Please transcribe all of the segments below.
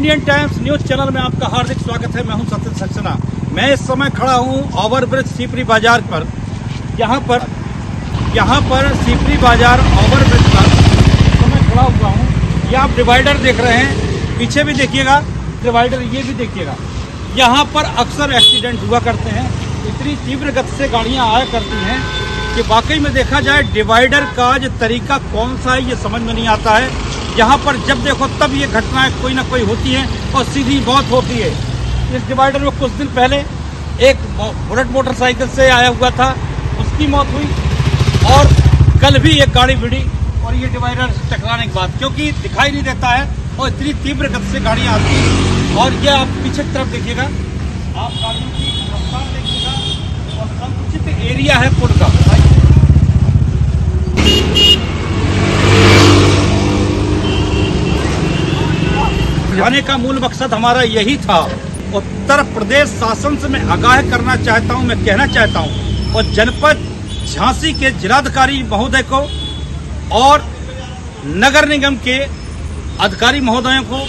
Indian times news channel में आपका हार्दिक स्वागत है। मैं हूं सत्येंद्र सक्सेना। मैं इस समय खड़ा हूं ओवरब्रिज सीपरी बाजार पर। यहाँ पर सीपरी बाजार ओवरब्रिज पर मैं खड़ा हुआ हूं। ये आप डिवाइडर देख रहे हैं, पीछे भी देखिएगा डिवाइडर, ये भी देखिएगा। यहाँ पर अक्सर एक्सीडेंट हुआ करते हैं। इतनी तीव्र गति से गाड़ियाँ आया करती हैं कि वाकई में देखा जाए डिवाइडर का जो तरीका कौन सा है ये समझ में नहीं आता है। यहाँ पर जब देखो तब ये घटनाएं कोई ना कोई होती हैं और सीधी मौत होती है। इस डिवाइडर में कुछ दिन पहले एक बुलेट मोटरसाइकिल से आया हुआ था, उसकी मौत हुई, और कल भी एक गाड़ी भिड़ी और ये डिवाइडर टकराने के बाद, क्योंकि दिखाई नहीं देता है और इतनी तीव्र गति से गाड़ियाँ आती हैं। और ये आप पीछे की तरफ देखिएगा, आप गाड़ियों की रफ्तार देखिएगा और संकुचित एरिया है पुल का। आने का मूल मकसद हमारा यही था। उत्तर प्रदेश शासन से मैं आगाह करना चाहता हूं, मैं कहना चाहता हूं, और जनपद झांसी के जिलाधिकारी महोदय को और नगर निगम के अधिकारी महोदयों को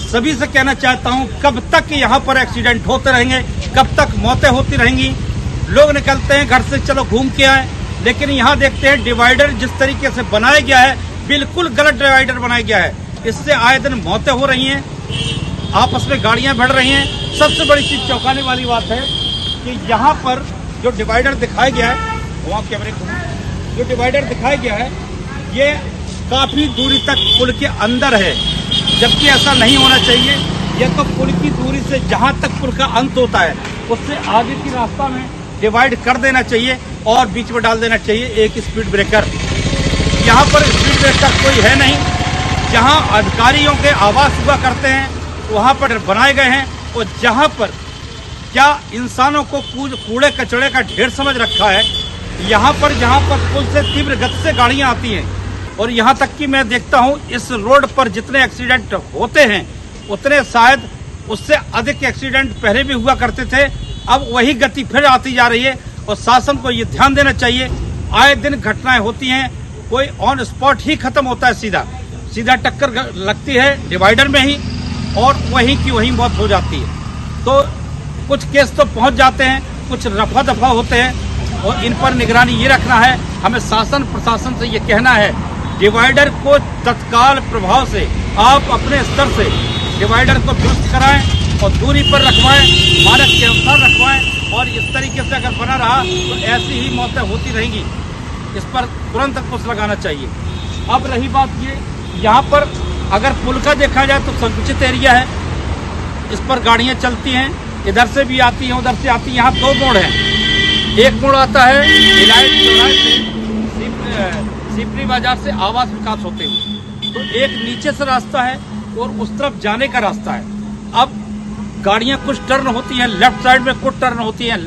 सभी से कहना चाहता हूं, कब तक यहाँ पर एक्सीडेंट होते रहेंगे, कब तक मौतें होती रहेंगी। लोग निकलते हैं घर से, चलो घूम के आए, लेकिन यहाँ देखते हैं डिवाइडर जिस तरीके से बनाया गया है, बिल्कुल गलत डिवाइडर बनाया गया है। इससे आए दिन मौतें हो रही हैं, आपस में गाड़ियां बढ़ रही हैं। सबसे बड़ी चीज चौंकाने वाली बात है कि यहाँ पर जो डिवाइडर दिखाया गया है, वहाँ कैमरे को, जो डिवाइडर दिखाया गया है ये काफी दूरी तक पुल के अंदर है, जबकि ऐसा नहीं होना चाहिए। यह तो पुल की दूरी से जहाँ तक पुल का अंत होता है उससे आगे की रास्ता में डिवाइड कर देना चाहिए और बीच में डाल देना चाहिए एक स्पीड ब्रेकर। यहाँ पर स्पीड ब्रेकर कोई है नहीं। जहाँ अधिकारियों के आवास हुआ करते हैं वहाँ पर बनाए गए हैं, और जहाँ पर क्या इंसानों को कूड़े कचड़े का ढेर समझ रखा है। यहाँ पर जहाँ पर पुल से तीव्र गति से गाड़ियाँ आती हैं, और यहाँ तक कि मैं देखता हूँ इस रोड पर जितने एक्सीडेंट होते हैं उतने शायद उससे अधिक एक्सीडेंट पहले भी हुआ करते थे। अब वही गति फिर आती जा रही है, और शासन को ये ध्यान देना चाहिए। आए दिन घटनाएं होती हैं, कोई ऑन स्पॉट ही खत्म होता है, सीधा टक्कर लगती है डिवाइडर में ही, और वहीं की वहीं मौत हो जाती है। तो कुछ केस तो पहुंच जाते हैं, कुछ रफा दफा होते हैं, और इन पर निगरानी ये रखना है। हमें शासन प्रशासन से ये कहना है, डिवाइडर को तत्काल प्रभाव से आप अपने स्तर से डिवाइडर को दुरुस्त कराएं और दूरी पर रखवाएं, मानक के अनुसार रखवाएं, और इस तरीके से अगर बना रहा तो ऐसी ही मौतें होती रहेंगी। इस पर तुरंत अंकुश लगाना चाहिए। अब रही बात ये, यहाँ पर अगर पुल का देखा जाए तो संकुचित एरिया है, इस पर गाड़ियाँ चलती हैं, इधर से भी आती हैं उधर से आती हैं। यहाँ दो मोड़ हैं, एक मोड़ आता है इलायट चौराहे से सीपरी बाजार से आवास विकास होते हुए, तो एक नीचे से रास्ता है और उस तरफ जाने का रास्ता है। अब गाड़ियाँ कुछ टर्न होती हैं लेफ्ट साइड में, कुछ टर्न होती हैं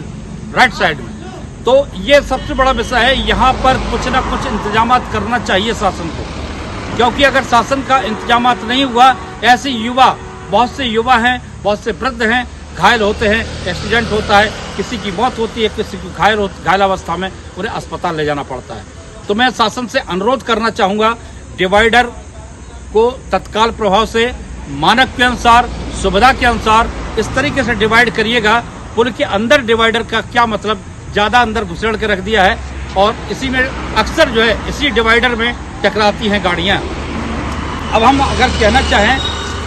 राइट साइड में। तो ये सबसे बड़ा विषय है, यहाँ पर कुछ ना कुछ इंतजाम करना चाहिए शासन को, क्योंकि अगर शासन का इंतजाम नहीं हुआ, ऐसे युवा, बहुत से युवा हैं, बहुत से वृद्ध हैं, घायल होते हैं, एक्सीडेंट होता है, किसी की मौत होती है, किसी को घायल अवस्था में उन्हें अस्पताल ले जाना पड़ता है। तो मैं शासन से अनुरोध करना चाहूँगा, डिवाइडर को तत्काल प्रभाव से मानक के अनुसार, सुविधा के अनुसार इस तरीके से डिवाइड करिएगा। पुल के अंदर डिवाइडर का क्या मतलब, ज़्यादा अंदर घुसेड़ के रख दिया है, और इसी में अक्सर जो है इसी डिवाइडर में टकराती हैं गाड़ियाँ। अब हम अगर कहना चाहें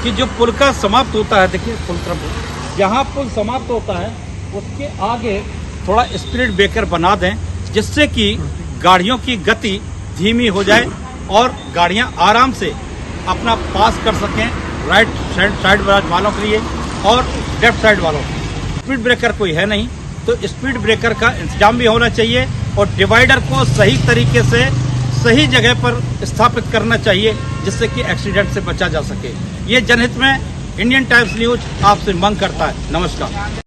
कि जो पुल का समाप्त होता है, देखिए पुल तरफ जहाँ पुल समाप्त होता है उसके आगे थोड़ा स्पीड ब्रेकर बना दें, जिससे कि गाड़ियों की गति धीमी हो जाए और गाड़ियाँ आराम से अपना पास कर सकें, राइट साइड वालों के लिए और लेफ्ट साइड वालों के लिए। स्पीड ब्रेकर कोई है नहीं, तो स्पीड ब्रेकर का इंतजाम भी होना चाहिए, और डिवाइडर को सही तरीके से सही जगह पर स्थापित करना चाहिए, जिससे कि एक्सीडेंट से बचा जा सके। ये जनहित में इंडियन टाइम्स न्यूज आपसे मांग करता है। नमस्कार।